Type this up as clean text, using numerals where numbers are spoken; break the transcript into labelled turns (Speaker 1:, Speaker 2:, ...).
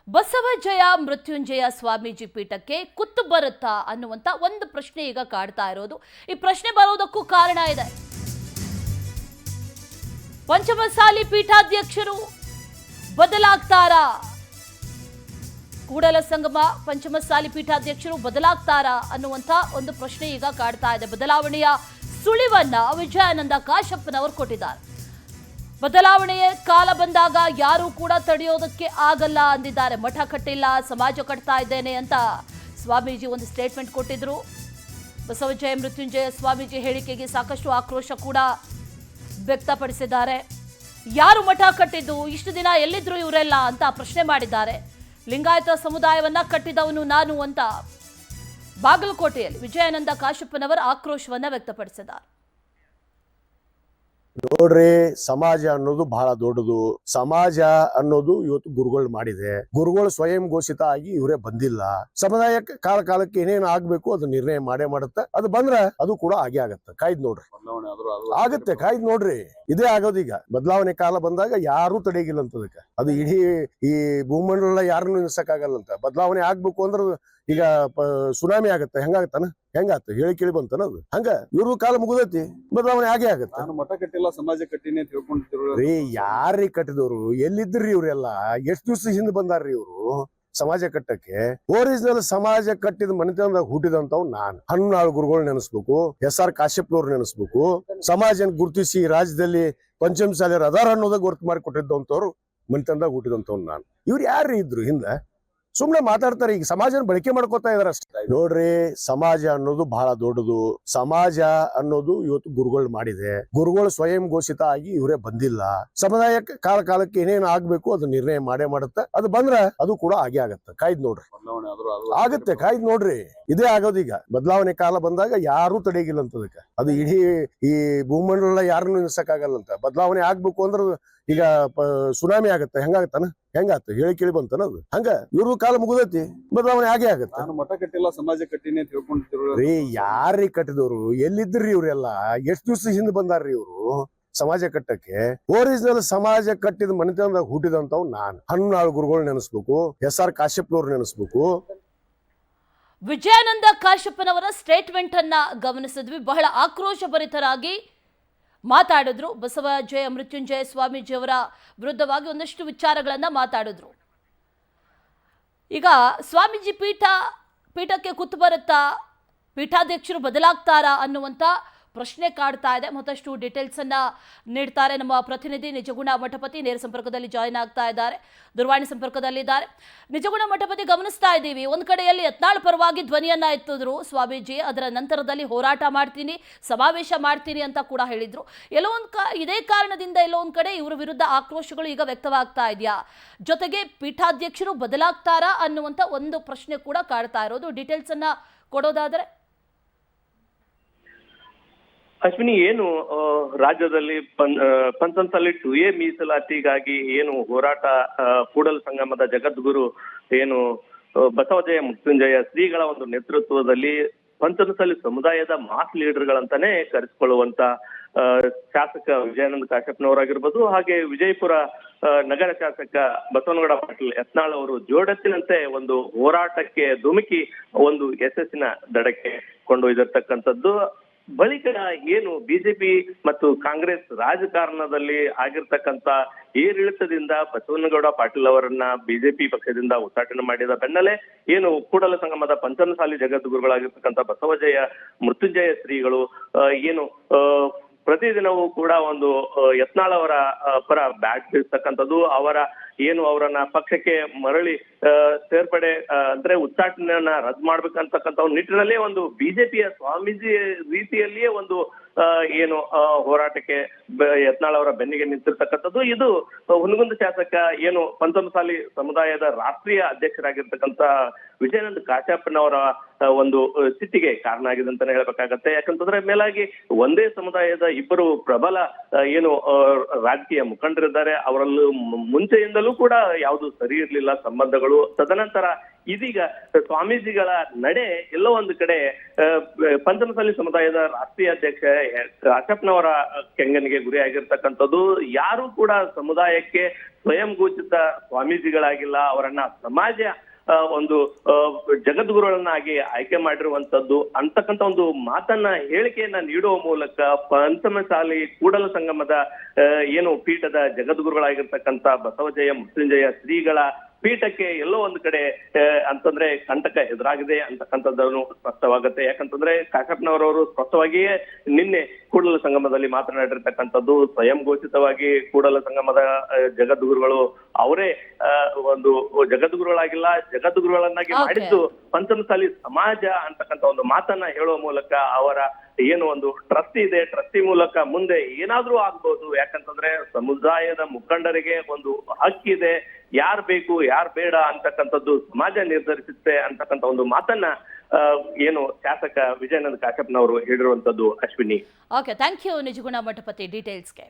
Speaker 1: ಬಸವಜಯ ಮೃತ್ಯುಂಜಯ ಸ್ವಾಮೀಜಿ ಪೀಠಕ್ಕೆ ಕುತ್ತು ಬರುತ್ತಾ ಅನ್ನುವಂತ ಒಂದು ಪ್ರಶ್ನೆ ಈಗ ಕಾಡ್ತಾ ಇರೋದು. ಈ ಪ್ರಶ್ನೆ ಬರೋದಕ್ಕೂ ಕಾರಣ ಇದೆ. ಪಂಚಮಸಾಲಿ ಪೀಠಾಧ್ಯಕ್ಷರು ಬದಲಾಗ್ತಾರಾ? ಕೂಡಲ ಸಂಗಮ ಪಂಚಮಸಾಲಿ ಪೀಠಾಧ್ಯಕ್ಷರು ಬದಲಾಗ್ತಾರಾ ಅನ್ನುವಂತ ಒಂದು ಪ್ರಶ್ನೆ ಈಗ ಕಾಡ್ತಾ ಇದೆ. ಬದಲಾವಣೆಯ ಸುಳಿವನ್ನ ವಿಜಯಾನಂದ ಕಾಶಪ್ಪನವರು ಕೊಟ್ಟಿದ್ದಾರೆ. ಬದಲಾವಣೆಯ ಕಾಲ ಬಂದಾಗ ಯಾರು ಕೂಡ ತಡೆಯೋದಕ್ಕೆ ಆಗಲ್ಲ ಅಂದಿದ್ದಾರೆ. ಮಠ ಕಟ್ಟಿಲ್ಲ, ಸಮಾಜ ಕಟ್ತಾ ಇದ್ದೇನೆ ಅಂತ ಸ್ವಾಮೀಜಿ ಒಂದು ಸ್ಟೇಟ್ಮೆಂಟ್ ಕೊಟ್ಟಿದ್ರು. ಬಸವಜಯ ಮೃತ್ಯುಂಜಯ ಸ್ವಾಮೀಜಿ ಹೇಳಿಕೆಗೆ ಸಾಕಷ್ಟು ಆಕ್ರೋಶ ಕೂಡ ವ್ಯಕ್ತಪಡಿಸಿದ್ದಾರೆ. ಯಾರು ಮಠ ಕಟ್ಟಿದ್ದು, ಇಷ್ಟು ದಿನ ಎಲ್ಲಿದ್ರು ಇವರೆಲ್ಲ ಅಂತ ಪ್ರಶ್ನೆ ಮಾಡಿದ್ದಾರೆ. ಲಿಂಗಾಯತ ಸಮುದಾಯವನ್ನ ಕಟ್ಟಿದವನು ನಾನು ಅಂತ ಬಾಗಲಕೋಟೆಯಲ್ಲಿ ವಿಜಯಾನಂದ ಕಾಶಪ್ಪನವರ ಆಕ್ರೋಶವನ್ನ ವ್ಯಕ್ತಪಡಿಸಿದ್ದಾರೆ.
Speaker 2: ನೋಡ್ರಿ, ಸಮಾಜ ಅನ್ನೋದು ಬಹಳ ದೊಡ್ಡದು. ಸಮಾಜ ಅನ್ನೋದು ಇವತ್ತು ಗುರುಗಳು ಮಾಡಿದೆ. ಗುರುಗಳು ಸ್ವಯಂ ಘೋಷಿತ ಆಗಿ ಇವರೇ ಬಂದಿಲ್ಲ. ಸಮುದಾಯ ಕಾಲಕ್ಕೆ ಏನೇನು ಆಗ್ಬೇಕು ಅದು ನಿರ್ಣಯ ಮಾಡೇ ಮಾಡುತ್ತೆ. ಅದು ಬಂದ್ರೆ ಅದು ಕೂಡ ಆಗೇ ಆಗತ್ತೆ. ಕಾಯ್ದು ನೋಡ್ರಿ, ಆಗತ್ತೆ. ಕಾಯ್ದು ನೋಡ್ರಿ, ಇದೇ ಆಗೋದೀಗ. ಬದಲಾವಣೆ ಕಾಲ ಬಂದಾಗ ಯಾರು ತಡೆಗಿಲ್ಲ ಅಂತದಕ್ಕೆ. ಅದು ಇಡೀ ಈ ಭೂಮಂಡಲ ಯಾರನ್ನು ನಿಲ್ಸಕ್ಕಾಗಲ್ಲಂತ. ಬದಲಾವಣೆ ಆಗ್ಬೇಕು ಅಂದ್ರೆ ಈಗ ಸುನಾಮಿ ಆಗತ್ತೆ. ಹೆಂಗಾಗತ್ತಾನ? ಹೆಂಗಾತ ಹೇಳಿ ಕೇಳಿ ಬಂತಾನ? ಅದು ಹಂಗ ಇವ್ರ ಕಾಲ ಮುಗಿದೈತಿ, ಬದಲಾವಣೆ ಆಗೇ ಆಗತ್ತೆ.
Speaker 3: ಮಠ ಕಟ್ಟಿಲ್ಲ, ಸಮಾಜ ಕಟ್ಟಿನಿ ಅಂತ ಹೇಳ್ಕೊಂಡಿದ್ರು.
Speaker 2: ರೀ, ಯಾರೀ ಕಟ್ಟಿದವ್ರು? ಎಲ್ಲಿದ್ರಿ ಇವ್ರೆಲ್ಲ? ಎಷ್ಟ್ ದಿವ್ಸ ಹಿಂದ್ ಬಂದಾರ್ರಿ ಇವ್ರು ಸಮಾಜ ಕಟ್ಟಕ್ಕೆ? ಒರಿಜಿನಲ್ ಸಮಾಜ ಕಟ್ಟಿದ ಮನೆತನದಾಗ ಹುಟ್ಟಿದಂತವ್ ನಾನು. ಹನ್ನಾಳು ಗುರುಗಳು ನೆನೆಸ್ಬೇಕು, SR ಕಾಶ್ಯಪ್ನವ್ರು ನೆನೆಸ್ಬೇಕು. ಸಮಾಜ ಗುರುತಿಸಿ ರಾಜ್ಯದಲ್ಲಿ ಪಂಚಮಸಾಲಿಯರು ಅದಾರ ಅನ್ನೋದಾಗ ಗುರುತು ಮಾಡಿ ಕೊಟ್ಟಿದ್ದಂತವ್ರು ಮನೆತನದಾಗ ಹುಟ್ಟಿದಂತವ್ ನಾನು. ಇವ್ರು ಯಾರು ಇದ್ರು ಹಿಂದ? ಸುಮ್ನೆ ಮಾತಾಡ್ತಾರೆ. ಈಗ ಸಮಾಜನ ಬಳಕೆ ಮಾಡ್ಕೋತಾ ಇದಾರೆ ಅಷ್ಟೇ. ನೋಡ್ರಿ, ಸಮಾಜ ಅನ್ನೋದು ಬಹಳ ದೊಡ್ಡದು. ಸಮಾಜ ಅನ್ನೋದು ಇವತ್ತು ಗುರುಗಳು ಮಾಡಿದೆ. ಗುರುಗಳು ಸ್ವಯಂ ಘೋಷಿತ ಆಗಿ ಇವರೇ ಬಂದಿಲ್ಲ. ಸಮುದಾಯ ಕಾಲಕ್ಕೆ ಏನೇನು ಆಗ್ಬೇಕು ಅದು ನಿರ್ಣಯ ಮಾಡೇ ಮಾಡುತ್ತೆ. ಅದು ಬಂದ್ರೆ ಅದು ಕೂಡ ಆಗೇ ಆಗತ್ತೆ. ಕಾಯ್ದು ನೋಡ್ರಿ, ಆಗತ್ತೆ. ಕಾಯ್ದು ನೋಡ್ರಿ, ಇದೇ ಆಗೋದೀಗ. ಬದಲಾವಣೆ ಕಾಲ ಬಂದಾಗ ಯಾರು ತಡೆಗಿಲ್ಲ ಅಂತದಕ್ಕೆ. ಅದು ಇಡೀ ಈ ಭೂಮಂಡಲ ಯಾರನ್ನು ನಿಲ್ಸಕ್ಕಾಗಲ್ಲಂತ. ಬದಲಾವಣೆ ಆಗ್ಬೇಕು ಅಂದ್ರೆ ಈಗ ಸುನಾಮಿ ಆಗತ್ತೆ. ಹೆಂಗಾಗತ್ತಾನ? ಹೆಂಗಾತ ಹೇಳಿ ಕೇಳಿ ಬಂತಾನ? ಅದು ಹಂಗ ಇವ್ರ ಕಾಲ ಮುಗಿದೈತಿ, ಬದಲಾವಣೆ ಆಗೇ ಆಗತ್ತೆ.
Speaker 3: ಮಠ ಕಟ್ಟಿಲ್ಲ, ಸಮಾಜ ಕಟ್ಟಿನಿ ಅಂತ ಹೇಳ್ಕೊಂಡಿದ್ರು.
Speaker 2: ರೀ, ಯಾರೀ ಕಟ್ಟಿದವ್ರು? ಎಲ್ಲಿದ್ರಿ ಇವ್ರೆಲ್ಲ? ಎಷ್ಟ್ ದಿವ್ಸ ಹಿಂದ್ ಬಂದಾರ್ರಿ ಇವ್ರು ಸಮಾಜ ಕಟ್ಟಕ್ಕೆ? ಒರಿಜಿನಲ್ ಸಮಾಜ ಕಟ್ಟಿದ ಮನೆತನದಾಗ ಹುಟ್ಟಿದಂತವ್ ನಾನು. ಹನ್ನಾಳು ಗುರುಗಳು ನೆನೆಸ್ಬೇಕು, SR ಕಾಶ್ಯಪ್ನವ್ರು ನೆನೆಸ್ಬೇಕು.
Speaker 1: ವಿಜಯಾನಂದ ಕಾಶಪ್ಪನವರ ಸ್ಟೇಟ್ಮೆಂಟ್ ಅನ್ನ ಗಮನಿಸಿದ್ವಿ. ಬಹಳ ಆಕ್ರೋಶ ಭರಿತರಾಗಿ ಮಾತಾಡಿದ್ರು. ಬಸವಜಯ ಮೃತ್ಯುಂಜಯ ಸ್ವಾಮೀಜಿಯವರ ವಿರುದ್ಧವಾಗಿ ಒಂದಷ್ಟು ವಿಚಾರಗಳನ್ನ ಮಾತಾಡಿದ್ರು. ಈಗ ಸ್ವಾಮೀಜಿ ಪೀಠಕ್ಕೆ ಕುತ್ತು ಬರುತ್ತಾ, ಪೀಠಾಧ್ಯಕ್ಷರು ಬದಲಾಗ್ತಾರಾ ಅನ್ನುವಂಥ ಪ್ರಶ್ನೆ ಕಾಡ್ತಾ ಇದೆ. ಮತ್ತಷ್ಟು ಡೀಟೇಲ್ಸ್ ಅನ್ನ ನೀಡ್ತಾರೆ ನಮ್ಮ ಪ್ರತಿನಿಧಿ ನಿಜಗುಣ ಮಠಪತಿ. ನೇರ ಸಂಪರ್ಕದಲ್ಲಿ ಜಾಯಿನ್ ಆಗ್ತಾ ಇದ್ದಾರೆ, ದೂರವಾಣಿ ಸಂಪರ್ಕದಲ್ಲಿದ್ದಾರೆ. ನಿಜಗುಣ ಮಠಪತಿ, ಗಮನಿಸ್ತಾ ಇದ್ದೀವಿ, ಒಂದ್ ಕಡೆಯಲ್ಲಿ ಯತ್ನಾಳ್ ಪರವಾಗಿ ಧ್ವನಿಯನ್ನ ಎತ್ತಿದ್ರು ಸ್ವಾಮೀಜಿ. ಅದರ ನಂತರದಲ್ಲಿ ಹೋರಾಟ ಮಾಡ್ತೀನಿ, ಸಮಾವೇಶ ಮಾಡ್ತೀನಿ ಅಂತ ಕೂಡ ಹೇಳಿದ್ರು. ಎಲ್ಲೋ ಇದೇ ಕಾರಣದಿಂದ ಎಲ್ಲೋ ಒಂದ್ ಕಡೆ ಇವರ ವಿರುದ್ಧ ಆಕ್ರೋಶಗಳು ಈಗ ವ್ಯಕ್ತವಾಗ್ತಾ ಇದೆಯಾ? ಜೊತೆಗೆ ಪೀಠಾಧ್ಯಕ್ಷರು ಬದಲಾಗ್ತಾರಾ ಅನ್ನುವಂಥ ಒಂದು ಪ್ರಶ್ನೆ ಕೂಡ ಕಾಡ್ತಾ ಇರೋದು. ಡೀಟೇಲ್ಸ್ ಅನ್ನ ಕೊಡೋದಾದ್ರೆ
Speaker 4: ಅಶ್ವಿನಿ, ಏನು ರಾಜ್ಯದಲ್ಲಿ ಪಂಚಮಸಾಲಿ 2A ಮೀಸಲಾತಿಗಾಗಿ ಏನು ಹೋರಾಟ ಕೂಡಲ ಸಂಗಮದ ಜಗದ್ಗುರು ಏನು ಬಸವಜಯ ಮೃತ್ಯುಂಜಯ ಶ್ರೀಗಳ ಒಂದು ನೇತೃತ್ವದಲ್ಲಿ ಪಂಚಮಸಾಲಿ ಸಮುದಾಯದ ಮಾಸ್ ಲೀಡರ್ಗಳಂತಾನೆ ಕರೆಸಿಕೊಳ್ಳುವಂತ ಶಾಸಕ ವಿಜಯಾನಂದ ಕಾಶಪ್ಪನವರಾಗಿರ್ಬೋದು, ಹಾಗೆ ವಿಜಯಪುರ ನಗರ ಶಾಸಕ ಬಸವನಗೌಡ ಪಾಟೀಲ್ ಯತ್ನಾಳ್ ಅವರು ಜೋಡೆತ್ತಿನಂತೆ ಒಂದು ಹೋರಾಟಕ್ಕೆ ಧುಮುಕಿ ಒಂದು ಯಶಸ್ಸಿನ ದಡಕ್ಕೆ ಕೊಂಡೊಯ್ದಿರ್ತಕ್ಕಂಥದ್ದು. ಬಳಿಕ ಏನು ಬಿಜೆಪಿ ಮತ್ತು ಕಾಂಗ್ರೆಸ್ ರಾಜಕಾರಣದಲ್ಲಿ ಆಗಿರ್ತಕ್ಕಂಥ ಏರಿಳಿತದಿಂದ ಬಸವನಗೌಡ ಪಾಟೀಲ್ ಅವರನ್ನ ಬಿಜೆಪಿ ಪಕ್ಷದಿಂದ ಉಚ್ಚಾಟನೆ ಮಾಡಿದ ಬೆನ್ನಲ್ಲೇ ಏನು ಕೂಡಲ ಸಂಗಮದ ಪಂಚಮಸಾಲಿ ಜಗದ್ಗುರುಗಳಾಗಿರ್ತಕ್ಕಂಥ ಬಸವಜಯ ಮೃತ್ಯುಂಜಯ ಶ್ರೀಗಳು ಏನು ಪ್ರತಿದಿನವೂ ಕೂಡ ಒಂದು ಯತ್ನಾಳ್ ಅವರ ಪರ ಬ್ಯಾಟ್ ಬೀಳ್ತಕ್ಕಂಥದ್ದು, ಅವರನ್ನ ಪಕ್ಷಕ್ಕೆ ಮರಳಿ ಸೇರ್ಪಡೆ ಅಂದ್ರೆ ಉಚ್ಚಾಟನೆಯನ್ನ ರದ್ದು ಮಾಡ್ಬೇಕಂತಕ್ಕಂಥ ನಿಟ್ಟಿನಲ್ಲೇ ಒಂದು ಬಿಜೆಪಿಯ ಸ್ವಾಮೀಜಿ ರೀತಿಯಲ್ಲಿಯೇ ಒಂದು ಏನು ಹೋರಾಟಕ್ಕೆ ಯತ್ನಾಳ್ ಅವರ ಬೆನ್ನಿಗೆ ನಿಂತಿರ್ತಕ್ಕಂಥದ್ದು. ಇದು ಹುನಗುಂದ ಶಾಸಕ ಏನು ಪಂಚಮಸಾಲಿ ಸಮುದಾಯದ ರಾಷ್ಟ್ರೀಯ ಅಧ್ಯಕ್ಷರಾಗಿರ್ತಕ್ಕಂಥ ವಿಜಯಾನಂದ ಕಾಶಪ್ಪನವರ ಒಂದು ಸ್ಥಿತಿಗೆ ಕಾರಣ ಆಗಿದೆ ಅಂತಾನೆ ಹೇಳ್ಬೇಕಾಗತ್ತೆ. ಯಾಕಂತಂದ್ರೆ ಮೇಲಾಗಿ ಒಂದೇ ಸಮುದಾಯದ ಇಬ್ಬರು ಪ್ರಬಲ ಏನು ರಾಜಕೀಯ ಮುಖಂಡರಿದ್ದಾರೆ. ಅವರಲ್ಲೂ ಮುಂಚೆಯಿಂದಲೂ ಕೂಡ ಯಾವುದು ಸರಿ ಇರ್ಲಿಲ್ಲ ಸಂಬಂಧಗಳು. ತದನಂತರ ಇದೀಗ ಸ್ವಾಮೀಜಿಗಳ ನಡೆ ಎಲ್ಲೋ ಒಂದು ಕಡೆ ಪಂಚಮಸಾಲಿ ಸಮುದಾಯದ ರಾಷ್ಟ್ರೀಯ ಅಧ್ಯಕ್ಷ ಕಾಶಪ್ಪನವರ ಕೆಂಗನಿಗೆ ಗುರಿಯಾಗಿರ್ತಕ್ಕಂಥದ್ದು. ಯಾರು ಕೂಡ ಸಮುದಾಯಕ್ಕೆ ಸ್ವಯಂ ಘೋಷಿತ ಸ್ವಾಮೀಜಿಗಳಾಗಿಲ್ಲ, ಅವರನ್ನ ಸಮಾಜ ಒಂದು ಜಗದ್ಗುರುಗಳನ್ನಾಗಿ ಆಯ್ಕೆ ಮಾಡಿರುವಂತದ್ದು ಅಂತಕ್ಕಂಥ ಒಂದು ಮಾತನ್ನ ಹೇಳಿಕೆಯನ್ನ ನೀಡುವ ಮೂಲಕ ಪಂಚಮಸಾಲಿ ಕೂಡಲ ಸಂಗಮದ ಏನು ಪೀಠದ ಜಗದ್ಗುರುಗಳಾಗಿರ್ತಕ್ಕಂಥ ಬಸವಜಯ ಮೃತ್ಯುಂಜಯ ಶ್ರೀಗಳ ಪೀಠಕ್ಕೆ ಎಲ್ಲೋ ಒಂದು ಕಡೆ ಅಂತಂದ್ರೆ ಕಂಟಕ ಎದುರಾಗಿದೆ ಅಂತಕ್ಕಂಥದ್ದನ್ನು ಸ್ಪಷ್ಟವಾಗುತ್ತೆ. ಯಾಕಂತಂದ್ರೆ ಕಾಶಪ್ಪನವರವರು ಸ್ಪಷ್ಟವಾಗಿಯೇ ನಿನ್ನೆ ಕೂಡಲ ಸಂಗಮದಲ್ಲಿ ಮಾತನಾಡಿರ್ತಕ್ಕಂಥದ್ದು, ಸ್ವಯಂ ಘೋಷಿತವಾಗಿ ಕೂಡಲ ಸಂಗಮದ ಜಗದ್ಗುರುಗಳು ಅವರೇ ಒಂದು ಜಗದ್ಗುರುಗಳಾಗಿಲ್ಲ, ಜಗದ್ಗುರುಗಳನ್ನಾಗಿ ಮಾಡಿದ್ದು ಪಂಚಮಸಾಲಿ ಸಮಾಜ ಅಂತಕ್ಕಂಥ ಒಂದು ಮಾತನ್ನ ಹೇಳುವ ಮೂಲಕ ಅವರ ಏನು ಒಂದು ಟ್ರಸ್ಟಿ ಇದೆ, ಟ್ರಸ್ಟಿ ಮೂಲಕ ಮುಂದೆ ಏನಾದ್ರೂ ಆಗ್ಬಹುದು. ಯಾಕಂತಂದ್ರೆ ಸಮುದಾಯದ ಮುಖಂಡರಿಗೆ ಒಂದು ಹಕ್ಕಿದೆ, ಯಾರ್ ಬೇಕು ಯಾರ್ ಬೇಡ ಅಂತಕ್ಕಂಥದ್ದು ಸಮಾಜ ನಿರ್ಧರಿಸುತ್ತೆ ಅಂತಕ್ಕಂಥ ಒಂದು ಮಾತನ್ನ ಏನು ಶಾಸಕ ವಿಜಯಾನಂದ ಕಾಶಪ್ಪನವರು ಹೇಳಿರುವಂತದ್ದು. Ashwini.
Speaker 1: Okay, thank you Nijaguna Mathapati ಡೀಟೇಲ್ಸ್ಗೆ.